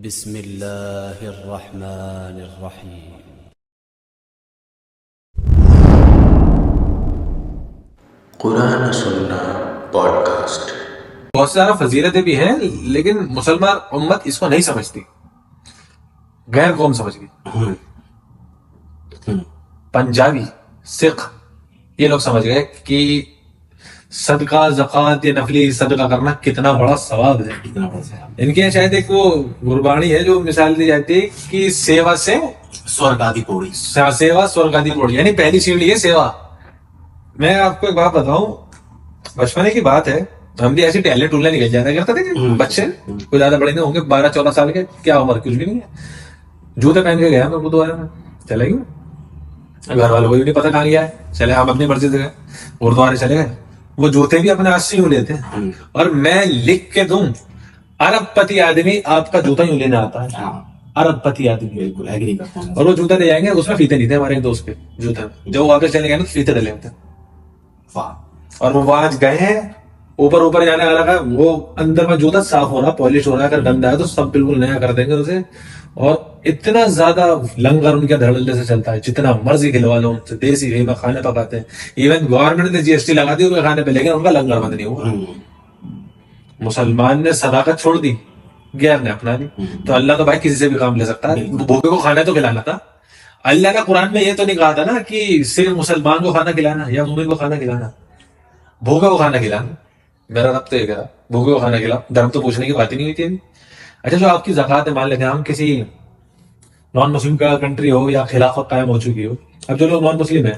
بسم اللہ الرحمن الرحیم۔ قرآن سننا پوڈ کاسٹ۔ بہت سارا فضیلتیں بھی ہیں لیکن مسلمان امت اس کو نہیں سمجھتی، غیر قوم سمجھ گئی۔ پنجابی، سکھ، یہ لوگ سمجھ گئے کہ صدقہ، زکوٰۃ یا نفلی صدقہ کرنا کتنا بڑا ثواب ہے۔ ان کے شاید ایک وہ قربانی ہے جو مثال دی جاتی ہے کہ سیوا سے سورگادی پوڑی۔ سیوا سورگادی پوڑی، یعنی پہلی سیڑھی ہے سیوا۔ میں آپ کو ایک بات بتاؤں، بچپنے کی بات ہے، ہم بھی ایسی ٹہلے ٹولے نکل جاتا کرتے تھے کہ بچے کوئی زیادہ بڑے نہیں ہوں گے، 12-14 سال کے، کیا عمر کچھ بھی نہیں ہے، جوتے پہن کے گیا میں گردوارے میں، چلے گئے، گھر والوں کو بھی نہیں پتہ کہاں گیا ہے، چلے ہم اپنی مرضی سے گئے، گردوارے چلے گئے۔ وہ جوتے بھی اپنے ہاتھ سے یوں لیتے ہیں، اور میں لکھ کے دوں ارب پتی آدمی آپ کا جوتا یوں لینے آتا ہے، ارب پتی آدمی، بالکل ایگری کرتا ہوں۔ اور وہ جوتا لے جائیں گے، اس میں فیتے نہیں تھے ہمارے ایک دوست کے جوتے میں، جب وہ واپس چلے گئے نا فیتے ڈلے ہوتے ہیں، اور وہ وہاں گئے ہیں، اوپر جانے والا کا وہ اندر میں جوتا صاف ہو رہا، پالش ہو رہا، اگر گندا ہے تو سب بالکل نیا کر دیں گے اسے، اور اتنا زیادہ لنگر ان کے دھڑلے سے چلتا ہے، جتنا مرضی کھلوا لو ان سے، دیسی گھی میں کھانے پکاتے ہیں، ایون گورنمنٹ نے GST لگا دی ان کے کھانے پہ، لیکن ان کا لنگر بند نہیں ہوا۔ مسلمان نے صداقت چھوڑ دی، غیر نے اپنا لی، تو اللہ تو بھائی کسی سے بھی کام لے سکتا ہے، بھوکے کو کھانا تو کھلانا تھا۔ اللہ نے قرآن میں یہ تو نہیں کہا تھا نا کہ صرف مسلمان کو کھانا کھلانا یا مومن کو کھانا کھلانا، بھوکے کو کھانا کھلانا۔ میرا رب تو یہ کہا بھوکے کو کھانا کھلاؤ، دھرم تو پوچھنے کی بات ہی نہیں ہوئی تھی ابھی۔ اچھا جو آپ کی زکوٰۃ ہے، مان لیتے ہیں ہم کسی نان مسلم کا کنٹری ہو یا خلافت قائم ہو چکی ہو، اب جو لوگ نان مسلم ہیں،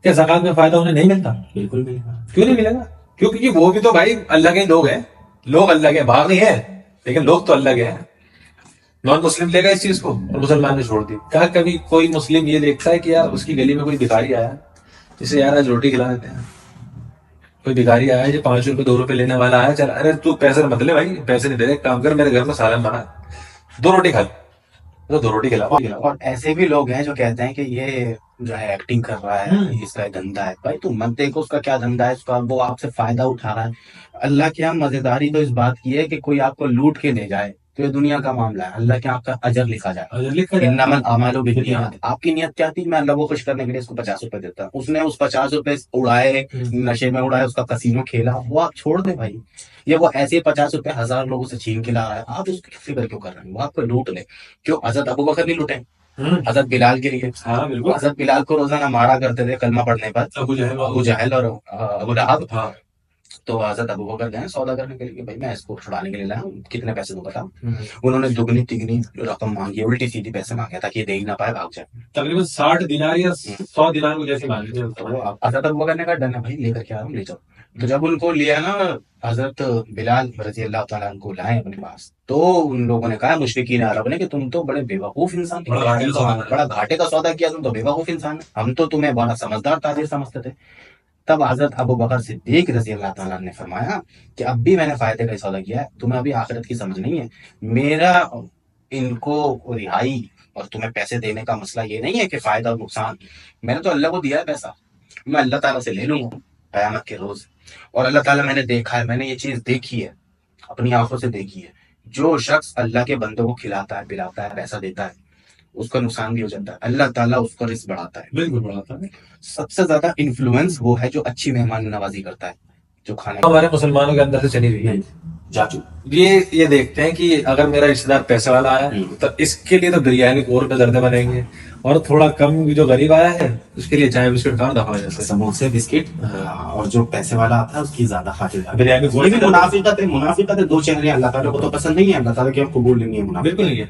کیا زکوٰۃ میں فائدہ انہیں نہیں ملتا؟ بالکل ملے گا۔ کیوں نہیں ملے گا؟ کیونکہ وہ بھی تو بھائی اللہ کے لوگ ہیں، لوگ اللہ کے باغ ہی ہیں، لیکن لوگ تو اللہ کے ہیں۔ نان مسلم لے گا اس چیز کو اور مسلمان نے چھوڑ دی۔ کیا کبھی کوئی مسلم یہ دیکھتا ہے کہ یار اس کی گلی میں کوئی بھکاری آیا جسے یار آج روٹی کھلا دیتے ہیں، کوئی بھکاری آیا جو 5 روپے 2 روپے لینے والا آیا، چل ارے تو پیسے مت لے بھائی، پیسے نہیں دے رہے، کام کر، میرے گھر میں سالن بنا، 2 روٹی کھا لو، 2 روٹی کھلاؤ۔ اور ایسے بھی لوگ ہیں جو کہتے ہیں کہ یہ جو ہے ایکٹنگ کر رہا ہے، اس کا دھندا ہے۔ بھائی تم مت دیکھو اس کا کیا دھندا ہے، اس کا وہ آپ سے فائدہ اٹھا رہا ہے۔ اللہ کے یہاں مزیداری تو اس بات کی ہے کہ کوئی آپ کو لوٹ کے لے جائے تو یہ دنیا کا معاملہ ہے، اللہ کے یہاں آپ کا اجر لکھا جائے۔ انما الاعمال بالنیات۔ آپ کی نیت کیا تھی؟ میں اللہ کو خوش کرنے کے لیے اس کو 50 روپے دیتا ہوں، اس نے اس 50 روپے اڑائے، نشے میں اڑائے، اس کا کسینو کھیلا، وہ آپ چھوڑ دیں بھائی۔ یہ وہ ایسے 50 روپے 1000 لوگوں سے چھین کے لا رہا ہے، آپ اس کی فکر کیوں کر رہے ہیں؟ وہ آپ کو لوٹ لے۔ کیوں حضرت ابو بکر نہیں لوٹے؟ حضرت بلال کے لیے، ہاں بالکل، حضرت بلال کو روزانہ مارا کرتے تھے کلمہ پڑھنے پر ابو جہل اور ابو لہب۔ تو حضرت ابو بکر گئے سودا کرنے کے لیے کہ بھائی میں اس کو چھڑانے کے لیے لایا ہوں، کتنے پیسے دوں بتاؤ۔ انہوں نے دگنی تگنی رقم مانگی، الٹی سیدھی پیسے مانگے تاکہ یہ دے ہی نہ پائے، بھاگ جائے۔ تقریباً 60 دینار یا 100 دینار کو جیسے مانگے تھے۔ تو حضرت ابو بکر نے کہا ڈن ہے بھائی، لے کر کے آ رہا ہوں، لے جاؤ۔ تو جب ان کو لیا نا، حضرت بلال رضی اللہ تعالیٰ عنہ کو لائے اپنے پاس، تو ان لوگوں نے کہا مشرکین عرب نے کہ تم تو بڑے بے وقوف انسان، بڑا گھاٹے کا سودا کیا، تم تو بے وقوف انسان ہے، ہم تو تمہیں بڑا سمجھدار تاجر سمجھتے تھے۔ تب حضرت ابو بکر صدیق رضی اللہ تعالیٰ نے فرمایا کہ اب بھی میں نے فائدے کا سودا کیا ہے، تمہیں ابھی آخرت کی سمجھ نہیں ہے، میرا ان کو رہائی اور تمہیں پیسے دینے کا مسئلہ یہ نہیں ہے کہ فائدہ اور نقصان، میں نے تو اللہ کو دیا ہے پیسہ، میں اللہ تعالیٰ سے لے لوں گا قیامت کے روز۔ اور اللہ تعالیٰ میں نے دیکھا ہے، میں نے یہ چیز دیکھی ہے، اپنی آنکھوں سے دیکھی ہے، جو شخص اللہ کے بندوں کو کھلاتا ہے، پلاتا ہے، پیسہ دیتا ہے، اس کا نقصان بھی ہو جاتا ہے، اللہ تعالیٰ اس کا رزق بڑھاتا ہے۔ بالکل بڑھاتا ہے۔ سب سے زیادہ انفلوئنس وہ ہے جو اچھی مہمان نوازی کرتا ہے، جو کھانے ہمارے مسلمانوں کے اندر سے چلی ہوئی ہے، جاچو یہ دیکھتے ہیں کہ اگر میرا رشتے دار پیسے والا آیا تو اس کے لیے تو بریانی اور پہ زردے بنیں گے، اور تھوڑا کم جو غریب آیا ہے اس کے لیے چائے بسکٹ کہاں دفعہ جاتا ہے، سموسے بسکٹ، اور جو پیسے والا آتا ہے اس کی زیادہ خاطر بریانی یہ بھی منافقت ہے۔ منافقت ہے، 2 چہرے، اللہ تعالیٰ کو تو پسند نہیں ہے، اللہ تعالیٰ کے قبول نہیں ہے منافقت۔ بالکل نہیں ہے۔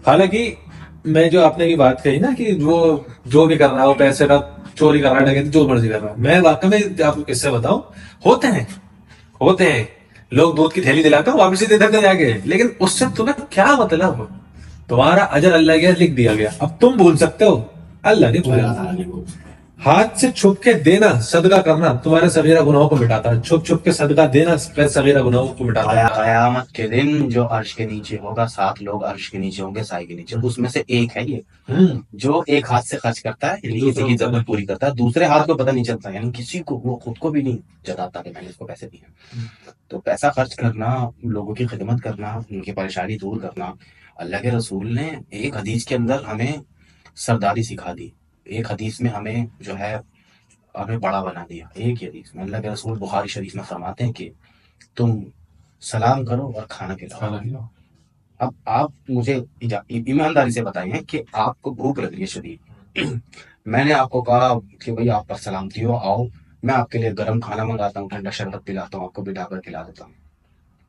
حالانکہ میں جو آپ نے یہ بات کہی نا کہ جو بھی کر رہا ہے وہ پیسے کا چوری کر رہا ہے، جو مرضی کر رہا ہے، میں واقعی میں آپ کو کس سے بتاؤں، ہوتے ہیں لوگ دودھ کی تھیلی دلاتے ہیں واپس دے دیتے جا کے، لیکن اس سے تمہیں کیا مطلب؟ تمہارا اجر اللہ کے لکھ دیا گیا، اب تم بھول سکتے ہو، اللہ نہیں اللہ بھولا۔ تعالیٰ نے وہ ہاتھ سے چھپ کے دینا، صدقہ کرنا تمہارے صغیرہ گناہوں کو مٹاتا ہے، چھپ کے صدقہ دینا صغیرہ گناہوں کو مٹاتا ہے۔ قیامت کے دن جو عرش کے نیچے ہوگا، 7 لوگ عرش کے نیچے ہوں گے، سائے کے نیچے، اس میں سے ایک ہے یہ جو ایک ہاتھ سے خرچ کرتا ہے، یعنی کسی کی ضرورت پوری کرتا ہے، دوسرے ہاتھ کو پتہ نہیں چلتا، یعنی کسی کو، وہ خود کو بھی نہیں جتاتا کہ میں نے اس کو پیسے دیے۔ تو پیسہ خرچ کرنا، لوگوں کی خدمت کرنا، ان کی پریشانی دور کرنا، اللہ کے رسول نے ایک حدیث کے اندر ہمیں سرداری سکھا دی، ایک حدیث میں ہمیں جو ہے ہمیں بڑا بنا دیا، ایک ہی حدیث میں اللہ کے رسول بخاری شریف میں فرماتے ہیں کہ تم سلام کرو اور کھانا کھلاؤ۔ اب آپ مجھے ایمانداری سے بتائیے کہ آپ کو بھوک لگ رہی ہے شدید، میں نے آپ کو کہا کہ بھائی آپ پر سلامتی ہو، آؤ میں آپ کے لیے گرم کھانا منگاتا ہوں، ٹھنڈا شربت پلاتا ہوں، آپ کو بٹھا کر کھلا دیتا ہوں،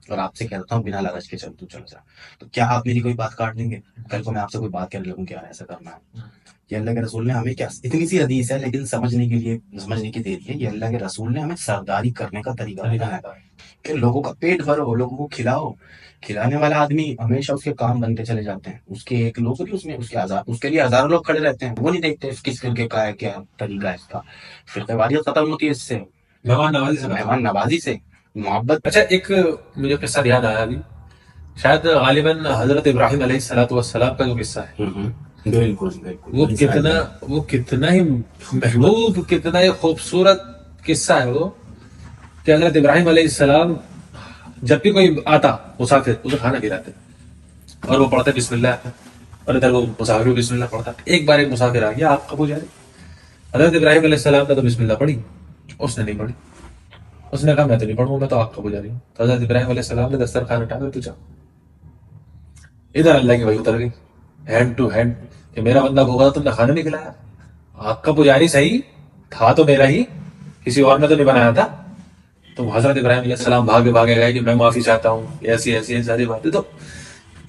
اور آپ سے کہتا ہوں بنا لالچ کے تو چل جا، تو کیا آپ میری کوئی بات کاٹ دیں گے؟ کل کو میں آپ سے کوئی بات کرنے لگوں کہ یار ایسا کرنا ہے؟ یہ اللہ کے رسول نے ہمیں کیا، اتنی سی حدیث ہے لیکن سمجھنے کی دیر ہے، یہ اللہ کے رسول نے ہمیں سرداری کرنے کا طریقہ بتایا کہ لوگوں کا پیٹ بھرو، لوگوں کو کھلاؤ۔ کھلانے والا آدمی ہمیشہ اس کے کام بنتے چلے جاتے ہیں، اس کے ایک لوگ نہیں، اس کے لیے ہزاروں لوگ کھڑے رہتے ہیں، وہ نہیں دیکھتے کس فرقے کا ہے، کیا طریقہ ہے اس کا۔ فرقہ واریت ختم ہوتی ہے اس سے، مہمان نوازی سے، محبت۔ اچھا ایک مجھے قصہ یاد آیا ابھی، شاید غالباً حضرت ابراہیم علیہ السلام کا جو قصہ ہے، بالکل وہ کتنا ہی محبوب، کتنا ہی خوبصورت قصہ ہے وہ، کہ حضرت ابراہیم علیہ السلام جب بھی کوئی آتا مسافر اسے کھانا کھلاتے اور وہ پڑھتے بسم اللہ، اور ادھر وہ مسافر بسم اللہ پڑھتا۔ ایک بار ایک مسافر آ گیا، آپ قبو جا رہی، حضرت ابراہیم علیہ السلام نے تو بسم اللہ پڑھی، اس نے نہیں پڑھی، اس نے کہا میں تو نہیں پڑھوں، میں تو آپ قبو جا رہی ہوں۔ تو حضرت ابراہیم علیہ السلام نے دسترخوان اٹھا کر پوچھا، ادھر اللہ کی وحی اتر گئی ہینڈ ٹو ہینڈ کہ میرا بندہ ہوگا تم نے کھانا نہیں کھلایا، آپ کا پجاری صحیح تھا تو میرا ہی، کسی اور نے تو نہیں بنایا تھا۔ تو حضرت ابراہیم علیہ السلام بھاگے گئے کہ میں معافی چاہتا ہوں، ایسی ساری باتیں۔ تو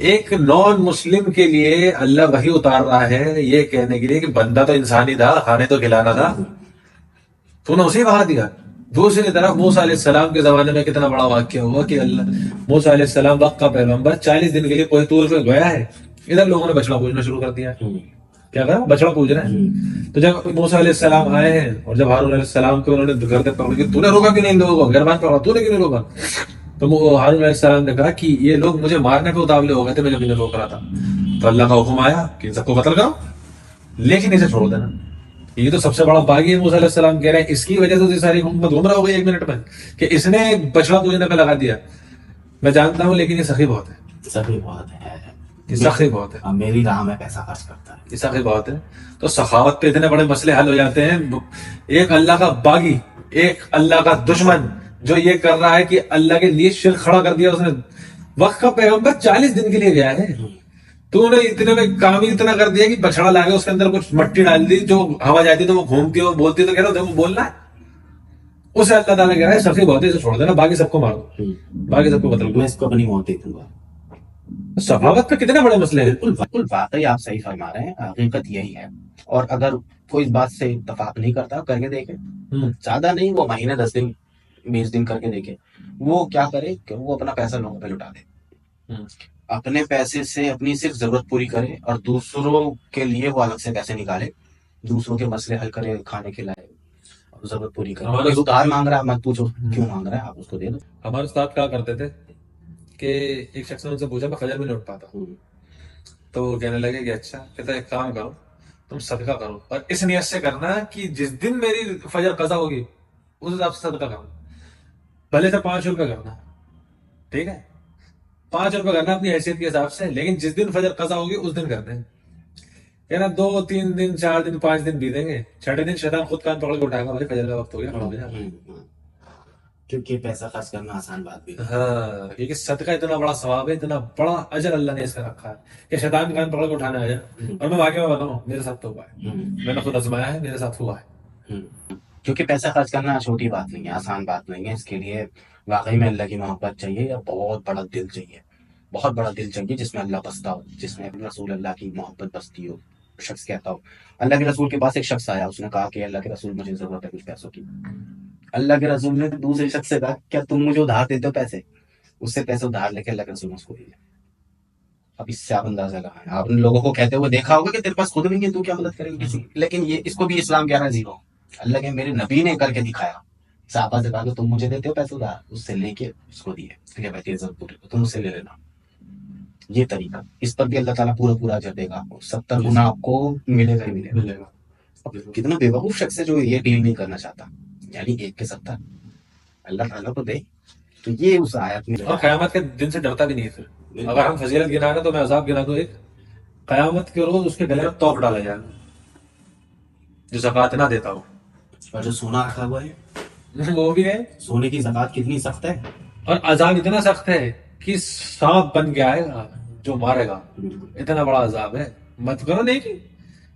ایک نان مسلم کے لیے اللہ وحی اتار رہا ہے یہ کہنے کے لیے کہ بندہ تو انسانی تھا، کھانے تو کھلانا تھا، تو نے اسے بہا دیا۔ دوسری طرف موسیٰ علیہ السلام کے زمانے میں کتنا بڑا واقعہ ہوا کہ موسیٰ علیہ السلام وقت کا پیغمبر 40 دن کے لیے کوہ طور پہ گیا ہے، ادھر لوگوں نے بچڑا پوجنا شروع کر دیا، کیا کرا، بچڑا پوج رہے ہیں۔ تو جب موسیٰ علیہ السلام آئے ہیں اور جب ہارون علیہ السلام کو انہوں نے گردن پکڑ کے تو نے روکا کیوں نہیں ان لوگوں کو، گربان پکڑا تو نے کیوں نہیں روکا؟ تو ہارون علیہ السلام نے کہا کہ یہ لوگ مجھے مارنے پہ اتاولے ہو گئے تھے، میں جب انہیں روک رہا تھا تو اللہ کا حکم آیا کہ ان سب کو قتل کرو، لیکن اسے چھوڑ دینا، یہ تو سب سے بڑا باغی ہے۔ موسیٰ علیہ السلام کہہ رہے ہیں اس کی وجہ سے ساری حکومت گمراہ ہو گئی ایک منٹ میں کہ اس نے بچڑا پوجنے پہ لگا دیا۔ میں جانتا ہوں لیکن یہ سخی بہت ہے، سخی بہت ہے، یہ سخی بہت ہے، میری راہ میں پیسہ خرچ کرتا ہے، یہ سخی بہت ہے۔ تو سخاوت پہ اتنے بڑے مسئلے حل ہو جاتے ہیں۔ ایک اللہ کا باغی، ایک اللہ کا دشمن جو یہ کر رہا ہے کہ اللہ کے لیے شرک کھڑا کر دیا، اس نے وقت کا پیغمبر 40 دن کے لیے گیا ہے، تو نے اتنے میں کام ہی اتنا کر دیا کہ بچڑا لا کے اس کے اندر کچھ مٹی ڈال دی، جو ہوا جاتی تو وہ گھومتی وہ بولتی، تو کہہ رہا وہ بولنا ہے اسے اللہ تعالیٰ کہہ رہا ہے سخی بہت ہے، اسے چھوڑ دینا، باقی سب کو مارو، باقی سب کو قتل کرو۔ میں اس کو اپنی موت دیکھوں گا۔ سخاوت پہ کتنے بڑے مسئلے ہیں۔ بالکل واقعی آپ صحیح فرما رہے ہیں، حقیقت یہی ہے۔ اور اگر کوئی اس بات سے اتفاق نہیں کرتا کر کے دیکھے، زیادہ نہیں، وہ مہینے 10 دن 20 دن کر کے دیکھے، وہ کیا کرے کہ وہ اپنا پیسہ لوگوں پہ لٹا دے، اپنے پیسے سے اپنی صرف ضرورت پوری کرے اور دوسروں کے لیے وہ الگ سے پیسے نکالے، دوسروں کے مسئلے حل کرے، کھانے کھلائے، ضرورت پوری کرے۔ کوئی ادھار مانگ رہا ہے مت پوچھو کیوں مانگ رہا ہے، آپ اس کو دے دو۔ ہمارے استاد کہا کرتے تھے کہ ایک شخص نے ان سے پوچھا میں فجر بھی نہیں اٹھ پاتا، تو وہ کہنے لگے کہ اچھا، کہتا ہے ایک کام کرو تم صدقہ کرو، اور اس نیت سے کرنا کہ جس دن میری فجر قضا ہوگی اس حساب سے صدقہ کرنا، بھلے سے 5 روپے کرنا، ٹھیک ہے 5 روپے کرنا اپنی حیثیت کے حساب سے، لیکن جس دن فجر قضا ہوگی اس دن کرتے ہیں۔ کہنا 2 3 دن 4 دن 5 دن بیتیں گے، 6ٹھے دن شیطان خود کان پکڑ کے اٹھائے گا، بھائی فجر کا وقت ہو گیا، کھڑا ہو جا۔ کیونکہ پیسہ خرچ کرنا آسان بات بھی ہے۔ ہاں، کیونکہ صدقہ اتنا بڑا ثواب ہے، اتنا بڑا اجر اللہ نے اس کا رکھا ہے کہ شیطان کان پکڑ کے اٹھانے آ جائے۔ اور میں واقعہ میں بتاؤں، میرے ساتھ تو ہوا ہے، میں نے خود آزمایا ہے، میرے ساتھ ہوا ہے۔ کیونکہ پیسہ خرچ کرنا چھوٹی بات نہیں ہے، آسان بات نہیں ہے، اس کے لیے واقعی میں اللہ کی محبت چاہیے، یا بہت بڑا دل چاہیے، بہت بڑا دل چاہیے جس میں اللہ بستا ہو، جس میں رسول اللہ کی محبت بستی ہو۔ شخص کہتا ہو اللہ کے رسول کے پاس ایک شخص آیا، اس نے کہا کہ اللہ کے رسول مجھے ضرورت ہے کچھ پیسوں کی۔ اللہ کے رسول نے دوسرے شخص سے کہا کیا تم مجھے ادھار دیتے ہو پیسے؟ اس سے پیسے ادھار لے کے اللہ کے رسول نے اس کو دیے۔ اب اس سے آپ اندازہ لگائیں، آپ ان لوگوں کو کہتے ہوئے دیکھا ہوگا کہ تیرے پاس خود نہیں ہے، تو کیا مدد کرے گی کسی کی؟ لیکن یہ اس کو بھی اسلام کہہ رہا ہے زیرو۔ اللہ کے میرے نبی نے کر کے دکھایا، صحابہ سے کہا کہ تم مجھے دیتے ہو پیسے ادھار، اس سے لے کے اس کو دیے کہ بھائی تیری ضرورت پوری ہو، تم اس سے لے لینا۔ یہ طریقہ، اس پر بھی اللہ تعالیٰ پورا اجر دے گا، 70 گنا آپ کو ملے گا ہی ملے گا۔ اب کتنا بے وقوف شخص ہے جو یہ ڈیل نہیں کرنا چاہتا، یعنی 1 کے 70 اللہ تعالیٰ کو دے، تو یہ اس آیت میں اور قیامت کے دن سے ڈرتا بھی نہیں ہے پھر۔ اگر ہم فضیلت گنا رہے تو میں عذاب گنا دوں ایک، قیامت کے روز اس کے گلے میں توق ڈالا جائے گا جو زکوٰۃ نہ دیتا ہو. اور جو سونا رکھا ہوا ہے، وہ بھی ہے. سونے کی زکات کتنی سخت ہے. اور عذاب اتنا سخت ہے کہ سانپ بن کے آئے گا جو مارے گا. اتنا بڑا عذاب ہے. مت کرو نہیں کہ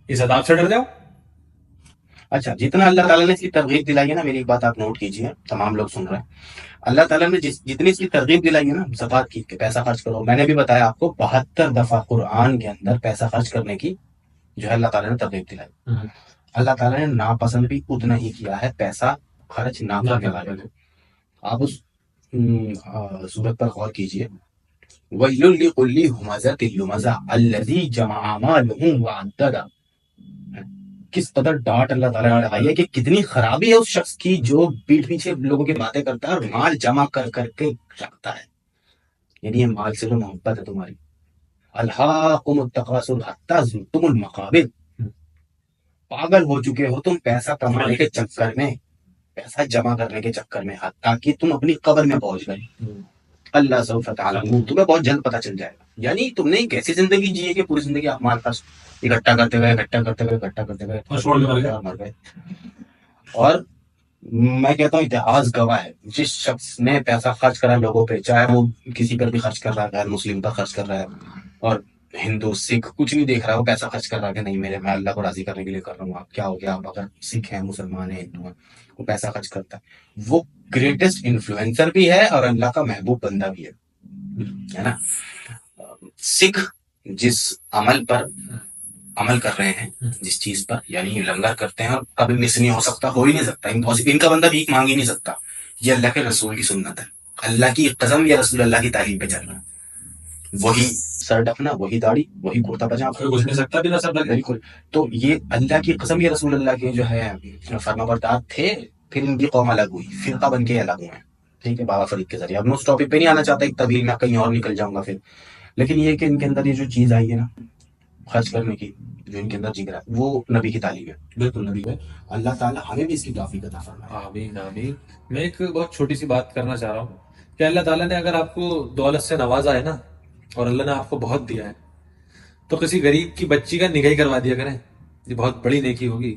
اس عذاب سے ڈر جاؤ. اچھا، جتنا اللہ تعالیٰ نے اس کی ترغیب دلائی ہے نا، میری ایک بات آپ نوٹ کیجیے، تمام لوگ سن رہے ہیں، اللہ تعالیٰ نے جتنی اس کی ترغیب دلائی ہے نا زکوٰۃ کی کہ پیسہ خرچ کرو، میں نے بھی بتایا آپ کو 72 دفعہ قرآن کے اندر پیسہ خرچ کرنے کی جو ہے اللہ تعالیٰ نے ترغیب دلائی. اللہ تعالیٰ نے ناپسند بھی اتنا ہی کیا ہے پیسہ خرچ نہ کرنے والے کو. آپ اس صورت پر غور کیجیے، وَيْلٌ لِكُلِّ هُمَزَةٍ لُمَزَةٍ الَّذِي جَمَعَ مَالَهُ وَعَدَّدَهُ. کس قدر ڈانٹ اللہ تعالیٰ نے لگائی ہے کہ کتنی خرابی ہے اس شخص کی جو پیٹھ پیچھے لوگوں کی باتیں کرتا ہے اور مال جمع کر کر کے رکھتا ہے. یعنی یہ مال سے جو محبت ہے تمہاری، الہاکم التکاثر حتی زرتم المقابر، پاگل ہو چکے ہو تم پیسہ کمانے کے چکر میں، پیسہ جمع کرنے کے چکر میں، حتیٰ کہ تم اپنی قبر میں پہنچ گئے. اللہ سوف تعلمون، تمہیں بہت جلد پتہ چل جائے گا. یعنی تم نے ایک ایسی زندگی جی ہے کہ پوری زندگی آپ مال خرچ اکٹھا کرتے گئے مر گئے. اور میں کہتا ہوں اتہاس گواہ ہے، جس شخص نے پیسہ خرچ کرا لوگوں پہ، چاہے وہ کسی پر بھی خرچ کر رہا ہے، غیر مسلم پر خرچ کر رہا ہے، اور ہندو سکھ کچھ نہیں دیکھ رہا، وہ پیسہ خرچ کر رہا ہے کہ نہیں میں اللہ کو راضی کرنے کے لیے کر رہا ہوں. آپ کیا ہو گیا، آپ اگر سکھ ہیں، مسلمان ہیں، ہندو ہیں، وہ پیسہ خرچ کرتا ہے، وہ گریٹسٹ انفلوئنسر بھی ہے اور اللہ کا محبوب بندہ بھی ہے نا. سکھ جس عمل پر عمل کر رہے ہیں، جس چیز پر، یعنی لنگر کرتے ہیں، اور کبھی مس نہیں ہو سکتا، ہو ہی نہیں سکتا، ان کا بندہ بھیک مانگ ہی نہیں سکتا. یہ اللہ کے رسول کی سنت ہے، اللہ کی قسم یا رسول اللہ کی تعلیم پہ چل رہا ہے. وہی سر ڈھکنا، وہی داڑھی، وہی کرتا پاجامہ، کچھ نہیں سکتا بنا سب لگے. بالکل. تو یہ اللہ کی قسم یا رسول اللہ کے جو ہے فرمانبردار تھے، پھر ان کی قوم الگ ہوئی، فرقہ بن کے الگ ہوئے. ٹھیک ہے، بابا فرید کے ذریعے. اب میں اس ٹاپک پہ نہیں آنا چاہتا، ایک طویل میں کہیں اور نکل جاؤں گا پھر. لیکن یہ کہ ان کے اندر یہ جو چیز آئی ہے نا خرچ کرنے کی، جو ان کے اندر جگر ہے، وہ نبی کی تعلیم ہے. بالکل نبی ہے. اللہ تعالیٰ ہمیں بھی اس کی توفیق عطا فرمائے. آمین آمین. میں ایک بہت چھوٹی سی بات کرنا چاہ رہا ہوں کہ اللہ تعالیٰ نے اگر آپ کو دولت سے نوازا ہے نا، اور اللہ نے آپ کو بہت دیا ہے، تو کسی غریب کی بچی کا نکاح کروا دیا کریں. یہ بہت بڑی نیکی ہوگی.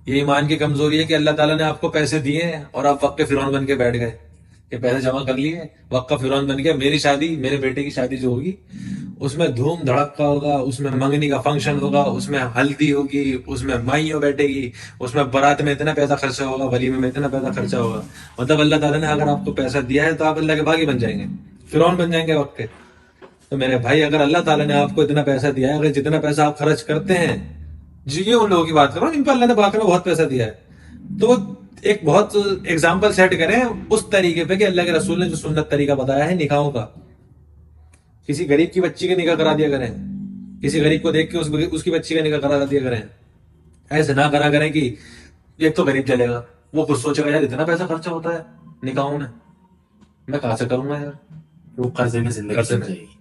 یہ ایمان کی کمزوری ہے کہ اللہ تعالیٰ نے آپ کو پیسے دیے ہیں اور آپ وقت فرعون بن کے بیٹھ گئے کہ پیسے جمع کر لیے، وقت کا فرعون بن گیا. میری شادی، میرے بیٹے کی شادی جو ہوگی، اس میں دھوم دھڑکا ہوگا، اس میں منگنی کا فنکشن ہوگا، اس میں ہلدی ہوگی، اس میں مائیوں بیٹھے گی، اس میں بارات میں اتنا پیسہ خرچہ ہوگا، ولیمے میں اتنا پیسہ خرچہ ہوگا. مطلب اللہ تعالیٰ نے اگر آپ کو پیسہ دیا ہے تو آپ اللہ کے باغی بن جائیں گے، فرعون بن جائیں گے وقت کے. تو میرے بھائی، اگر اللہ تعالیٰ نے آپ کو اتنا پیسہ دیا ہے، اگر جتنا پیسہ آپ خرچ کرتے ہیں، جی ان لوگوں کی بات کر رہا ہوں جن کو اللہ نے باقی میں بہت پیسہ دیا ہے، تو ایک بہت ایگزامپل سیٹ کریں اس طریقے پہ کہ اللہ کے رسول نے جو سنت طریقہ بتایا ہے نکاحوں کا. کسی غریب کی بچی کا نکاح کرا دیا کریں، کسی غریب کو دیکھ کے اس کی بچی کا نکاح کرا دیا کریں. ایسے نہ کرا کریں کہ ایک تو غریب چلے گا، وہ خود سوچے گا یار اتنا پیسہ خرچہ ہوتا ہے نکاحوں میں کہاں سے کروں گا یار، وہ قرضے میں زندگی قرضے میں. چل جائے گی.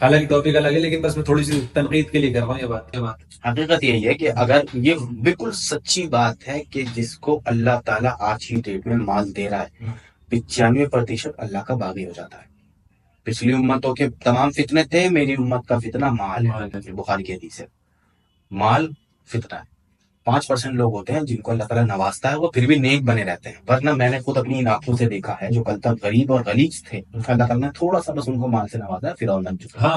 حالانکہ ٹاپک الگ ہے، لیکن بس میں تھوڑی سی تنقید کے لیے کر رہا ہوں یہ بات. حقیقت یہی ہے کہ اگر یہ بالکل سچی بات ہے کہ جس کو اللہ تعالیٰ آج کی ڈیٹ میں مال دے رہا ہے، 95% اللہ کا باغی ہو جاتا ہے. پچھلی امتوں کے تمام فتنے تھے، میری امت کا فتنہ مال ہے. بخاری کی حدیث ہے، مال فتنہ ہے. 5% لوگ ہوتے ہیں جن کو اللہ تعالیٰ نوازتا ہے، وہ پھر بھی نیک بنے رہتے ہیں. ورنہ میں نے خود اپنی ان آنکھوں سے دیکھا ہے جو کل تک غریب اور غلیظ تھے، اللہ تعالیٰ نے تھوڑا سا بس ان کو مال سے نوازا، پھر اور بن چکا.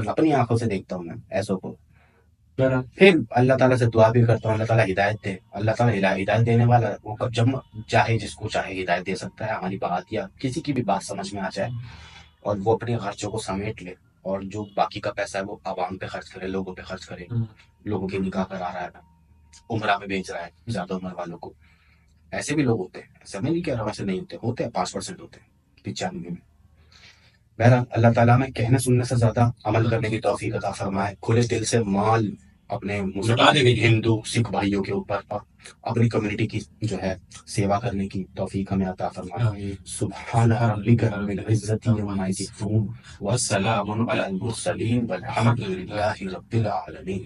اپنی آنکھوں سے دیکھتا ہوں میں ایسوں کو. پھر اللہ تعالیٰ سے دعا بھی کرتا ہوں اللہ تعالیٰ ہدایت دے. اللہ تعالیٰ ہدایت دینے والا، وہ جب چاہے جس کو چاہے ہدایت دے سکتا ہے. ہماری بات یا کسی کی بھی بات سمجھ میں آ جائے اور وہ اپنے خرچوں کو سمیٹ لے، اور جو باقی کا پیسہ ہے وہ عوام پہ خرچ کرے، لوگوں پہ خرچ کرے. لوگوں کی نکاح کرا رہا ہے، عمرہ میں بھیج رہا ہے زیادہ عمر والوں کو. ایسے بھی لوگ ہوتے ہیں، ایسا میں نہیں کہہ رہا ہوں ایسے نہیں ہوتے ہیں. 5% ہوتے ہیں 95 میں. بہرحال اللہ تعالیٰ میں کہنے سننے سے زیادہ عمل کرنے کی توفیق عطا فرمائے. کھلے دل سے مال اپنے ہندو سکھ بھائیوں کے اوپر اور اپنی کمیونٹی کی جو ہے سیوا کرنے کی توفیق ہمیں عطا فرمائے. سبحان ربک رب العزت عما یصفون والسلام علی المرسلین والحمد للہ رب العالمین.